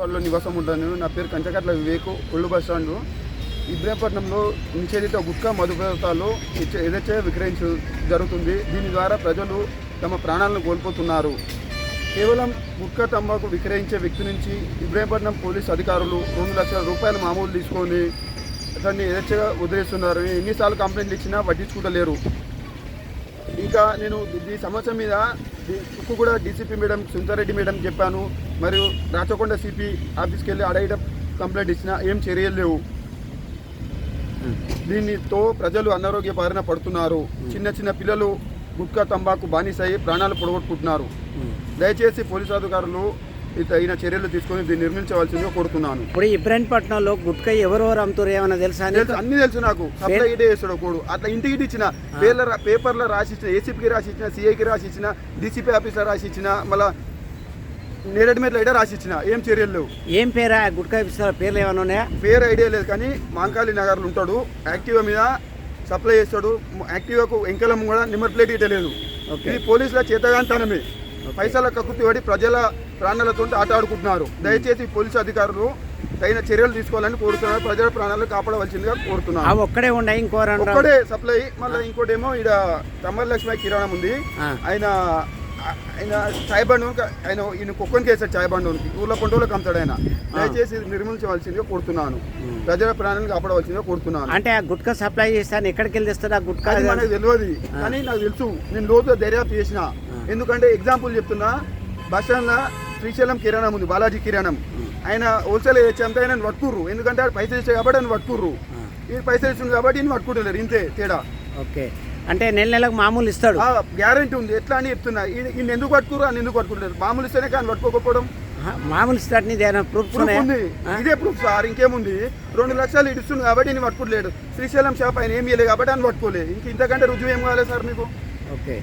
లో నివాసం ఉంటాను. నా పేరు కంచకట్ల వివేక్. ఒళ్ళు బస్ స్టాండ్ ఇబ్రాహీంపట్నంలో నిషేధిత గుట్కా మధు పదార్థాలు యథేచ్ఛగా విక్రయించడం జరుగుతుంది. దీని ద్వారా ప్రజలు తమ ప్రాణాలను కోల్పోతున్నారు. కేవలం గుట్కా తంబాకు విక్రయించే వ్యక్తి నుంచి ఇబ్రాహీంపట్నం పోలీస్ అధికారులు 2 లక్షల రూపాయలు మామూలు తీసుకొని అతన్ని యథేచ్ఛగా వదిలేస్తున్నారు. ఎన్నిసార్లు కంప్లైంట్లు ఇచ్చినా పట్టించుకుంటలేరు. ఇంకా నేను ఈ సమస్య మీద కూడా డీసీపీ మేడం సుందరెడ్డి మేడం చెప్పాను. మరియు రాచకొండ సిపి ఆఫీస్కి వెళ్ళి అడగడ కంప్లైంట్ ఇచ్చినా ఏం చర్యలు లేవు. దీనితో ప్రజలు అనారోగ్య బారిన పడుతున్నారు. చిన్న చిన్న పిల్లలు గుట్కా తంబాకు బానిసై ప్రాణాలు పొడగొట్టుకుంటున్నారు. దయచేసి పోలీసు అధికారులు తగిన చర్యలు తీసుకొని దీన్ని నిర్మించవలసిందిగా కోరుతున్నాను. ఇప్పుడు ఇబ్రాహీంపట్నంలో గుట్కా ఎవరెవరు అమ్ముతారు ఏమైనా తెలుసా? అన్ని తెలుసు నాకు. సప్లై ఇటే వేస్తాడు కోడు. అట్లా ఇంటికి ఇచ్చిన పేపర్లో రాసిచ్చిన, ఏసీపీకి రాసిచ్చిన, సిఐకి రాసిచ్చిన, డీసీపీ ఆఫీసర్ రాసిచ్చిన, మళ్ళీ నేరేడు మీద ఇటే రాసిచ్చిన. ఏం చర్యలు లేవు. ఏం పేరా గుట్కా పేర్లు ఏమైనా ఉన్నాయా? పేరు ఐడియా లేదు కానీ మాంకాళి నగర్లో ఉంటాడు. యాక్టివా మీద సప్లై చేస్తాడు. యాక్టివాకు ఎంకలం కూడా నెంబర్ ప్లేట్ ఇటే లేదు. ఇది పోలీసుల చేతగాంతనమే. పైసల కక్కుర్తి పడి ప్రజల ప్రాణాలతో ఆట ఆడుకుంటున్నారు. దయచేసి పోలీసు అధికారులు తగిన చర్యలు తీసుకోవాలని కోరుతున్నారు. ప్రజల ప్రాణాలను కాపాడవలసిందిగా కోరుతున్నారు. ఒక్కడే ఉన్నాయి ఒక్కడే సప్లై. మళ్ళీ ఇంకోటేమో ఇక్కడ తమ్మర్ లక్ష్మి కిరాణం ఉంది. ఆయన చాయబండు ఆయన ఈయన కుక్కనికి వేస్తాడు. చాయబండుకి ఊళ్ళో కొండలకు అమ్ముతాడు ఆయన. దయచేసి నిర్మించవలసిందిగా కోరుతున్నాను. ప్రజల ప్రాణాలను కాపాడవలసిందిగా కోరుతున్నాను. అంటే ఆ గుట్కా సప్లై చేస్తాను ఎక్కడికి వెళ్ళి తెస్తాడు ఆ గుట్కా? మనకు తెలియదు కానీ నాకు తెలుసు. నేను రోజు దర్యాప్తు చేసిన. ఎందుకంటే ఎగ్జాంపుల్ చెప్తున్నా, బస్ స్టాండ్లో శ్రీశైలం కిరాణం ఉంది, బాలాజీ కిరాణం. ఆయన హోల్సేల్ తెచ్చేంత ఆయన పట్టుకుర్రు. ఎందుకంటే ఆయన పైసలు ఇచ్చాయి కాబట్టి ఆయన పట్టుకుర్రు. ఈ పైసలు ఇస్తుంది కాబట్టి ఈయన పట్టుకుంటలేరు. ఇంతే తేడా. ఓకే, అంటే నెలకు మామూలు ఇస్తాడు. గ్యారంటీ ఉంది. ఎట్లా అని చెప్తున్నా. ఈయన ఎందుకు పట్టుకుర్రు, అని ఎందుకు పట్టుకుంటారు? మామూలు ఇస్తేనే కానీ పట్టుకోకపోవడం. మామూలు ఇస్తాడు ప్రూఫ్ ఉంది. ఇదే ప్రూఫ్ సార్. ఇంకేముంది? 2 లక్షలు ఇస్తుంది కాబట్టి ఈయన పట్టుకోలేడు. శ్రీశైలం షాప్ ఆయన ఏం ఇవ్వలేదు కాబట్టి ఆయన పట్టుకోలేదు. ఇంతకంటే రుజువు ఏం కావాలి సార్ మీకు? ఓకే,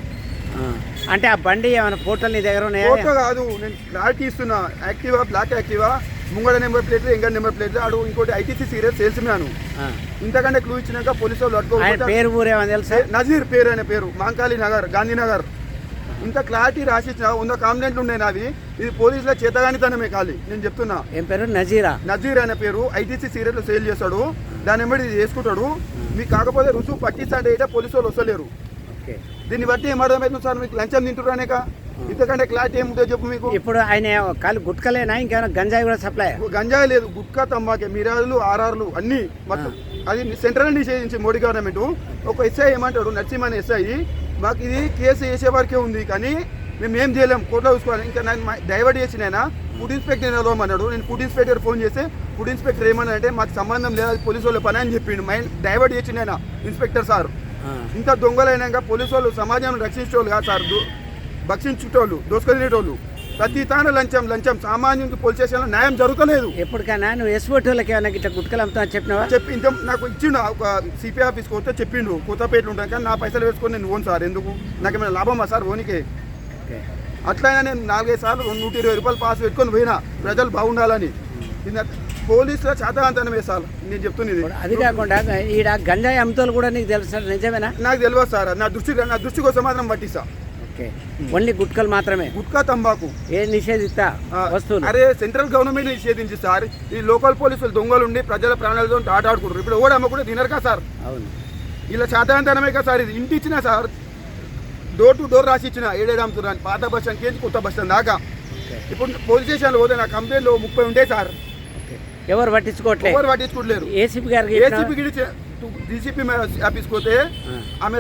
అంటే ఆ బండి ఏమైనా ఫోటోలు నీ దగ్గర ఉన్నాయా? ఫోటో కాదు, నేను క్లారిటీ ఇస్తున్నా. యాక్టివా, బ్లాక్ యాక్టివా, ముంగడ నెంబర్ ప్లేట్లు, ఎంగడ నెంబర్ ప్లేట్లు. ఆడు ఇంకోటి ఐటీసీ సీరియస్ సేల్స్ మ్యాను. ఇంతకంటే క్లూ ఇచ్చినాక పోలీసు వాళ్ళు పట్టుకోవాలి. పేరు ఊరేమని తెలుసా? నజీర్ పేరు అనే పేరు. మాంకాళి నగర్, గాంధీనగర్. ఇంత క్లారిటీ రాసిచ్చిన 100 కంప్లైంట్లు ఉన్నాయి నావి. ఇది పోలీసుల చేతగానితనమే ఖాళీ. నేను చెప్తున్నా. ఏం పేరు? నజీరా. నజీర్ అనే పేరు. ఐటీసీ సీరియల్ సేల్ చేస్తాడు. దాని వెంబడి ఇది చేసుకుంటాడు. మీకు కాకపోతే రుజువు పట్టిస్తాడే పోలీసు వాళ్ళు వస్తలేరు. దీన్ని బట్టి ఏం అర్థమవుతుంది సార్? మీకు లంచం తింటున్నానేక. ఇంతకంటే క్లారిటీ ఏముంటుందో చెప్పు మీకు. ఇప్పుడు ఆయన కాలు గుట్కలేనా ఇంకేమైనా గంజాయి కూడా సప్లై? గంజాయి లేదు, గుట్కా తంబాకే, మిరాజులు, ఆర్ఆర్లు అన్నీ మొత్తం. అది సెంట్రల్ నిషేధించి మోడీ గవర్నమెంట్. ఒక ఎస్ఐ ఏమంటాడు, నరసింహ అనే ఎస్ఐ, మాకు ఇది కేసు వేసే వరకే ఉంది కానీ మేము ఏం చేయలేం, కోర్టులో చూసుకోవాలి. ఇంకా నేను డైవర్ట్ చేసిన ఆయన ఫుడ్ ఇన్స్పెక్టర్ అన్నాడు. నేను ఫుడ్ ఇన్స్పెక్టర్ ఫోన్ చేస్తే ఫుడ్ ఇన్స్పెక్టర్ ఏమన్నాడంటే మాకు సంబంధం లేదు, అది పోలీసు వాళ్ళ పని అని చెప్పిండు. మైండ్ డైవర్ట్ చేసిన ఆయన ఇన్స్పెక్టర్ సార్. ఇంత దొంగలైనాక పోలీసు వాళ్ళు సమాజాన్ని రక్షించేవాళ్ళు కాదు సార్, భక్షించేటోళ్ళు, దోసుకొనేటోళ్ళు. ప్రతి తాను లంచం లంచం. సామాన్యునికి పోలీస్ స్టేషన్లో న్యాయం జరుగుతలేదు. ఎప్పటికైనా నువ్వు ఎస్ఓటీలకి ఏమైనా ఇట్లా గుట్కలు అమ్ముతా చెప్పినావా? ఇంత నాకు ఇచ్చిండు. ఒక సిపి ఆఫీస్కి వస్తే చెప్పిండు కొత్తపేటలు ఉంటాను కానీ నా పైసలు వేసుకొని నేను ఓను సార్. ఎందుకు? నాకు ఏమైనా లాభమా సార్ ఓనికే? అట్లయినా నేను 4-5 సార్లు 120 రూపాయలు పాస్ పెట్టుకొని పోయినా ప్రజలు బాగుండాలని. పోలీసుల చేతగాంతనం వేసాలి నేను చెప్తున్నది. అది కాకుండా ఈడ గంజాయి అమ్ముతోలు కూడా నీకు తెలుసు సార్? నిజమేనా? నాకు తెలియదు సార్. నా దృష్టి కోసం మాత్రం పట్టిస్తా. ఓకే, ఓన్లీ గుట్కలు మాత్రమే. గుట్కా తంబాకు ఏ నిషేధిస్తా వస్తువులు? అరే సెంట్రల్ గవర్నమెంట్ నిషేధించి సార్. ఈ లోకల్ పోలీసులు దొంగలు ఉండి ప్రజల ప్రాణాలతో ఆట ఆడుకుంటారు. ఇప్పుడు ఓడి అమ్మకుండా తినరు కదా సార్. అవును, ఇలా చేతగాంతనమే కదా సార్. ఇది ఇంటి ఇచ్చినా సార్, డోర్ టు డోర్ రాసి ఇచ్చిన. ఏడేడు అమ్ముతున్నారు పాత బస్ స్టాండ్ కేంచి కొత్త బస్ స్టాండ్ దాకా. ఇప్పుడు పోలీస్ స్టేషన్లో పోతే నా కంప్లైంట్లో 30 ఉండే సార్. ఎవరు పట్టించుకోవట్లేదు. ఎవరు పట్టించుకోవట్లేరు. ఏసీపీ గారికి డీసీపీ ఆఫీస్కి పోతే ఆమె